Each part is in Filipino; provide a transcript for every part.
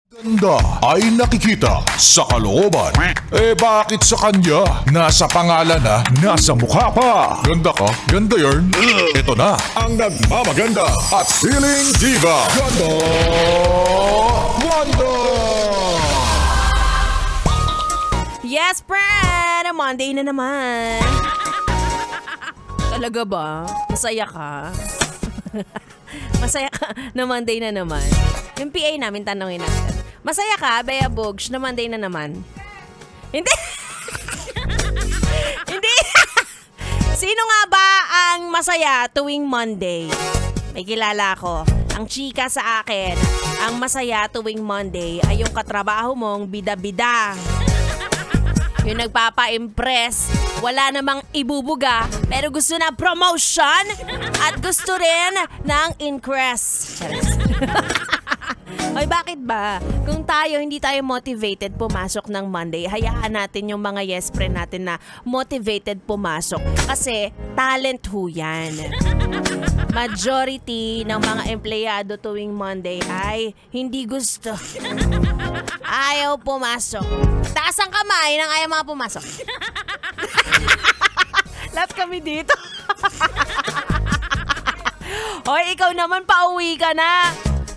Ganda ay nakikita sa kalooban. Bakit sa kanya? Nasa pangalan na, nasa mukha pa. Ganda ka, ganda yarn. Ito na ang nagmamaganda at feeling diva. Ganda Wanda! Yes, friend! Monday na naman. Talaga ba? Masaya ka? Masaya ka na Monday na naman. Yung PA namin, tanongin natin. Masaya ka, Bea Bogs, na Monday na naman? Hindi! Hindi! Sino nga ba ang masaya tuwing Monday? May kilala ko. Ang chika sa akin, ang masaya tuwing Monday ay yung katrabaho mong bida-bida. Yung nagpapa-impress, wala namang ibubuga, pero gusto na promotion at gusto rin ng increase. Ay, bakit ba? Kung tayo, hindi tayo motivated pumasok ng Monday, hayaan natin yung mga yes friend natin na motivated pumasok. Kasi talent ho yan. Majority ng mga empleyado tuwing Monday ay hindi gusto. Ayaw pumasok. Taas ang kamay nang ayaw mga pumasok. Lahat kami dito. Hoy, ikaw naman, pauwi ka na.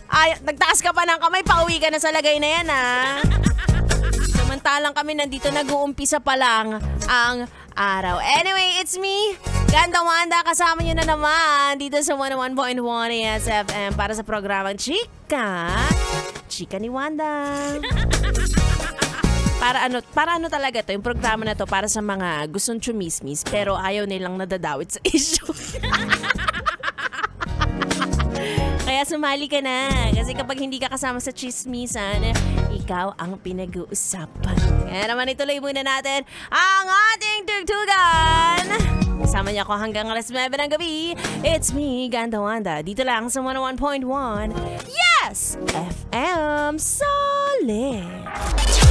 Ay, nagtaas ka pa ng kamay, pauwi ka na sa lagay na yan, ha? Samantalang kami nandito, nag-uumpisa pa lang ang araw. Anyway, it's me, Ganda Wanda. Kasama nyo na naman dito sa 101.1 ASFM para sa programang Chika ni Wanda. Para ano talaga to, yung programa na to para sa mga gustong chumismis pero ayaw nilang nadadawit sa issue. Kaya sumali ka na. Kasi kapag hindi ka kasama sa chismisan, ikaw ang pinag-uusapan. Kaya naman ituloy muna natin ang ating tugtugan. Kasama niya ako hanggang alas 9 ng gabi. It's me, Ganda Wanda. Dito lang sa 101.1. Yes! FM Solid!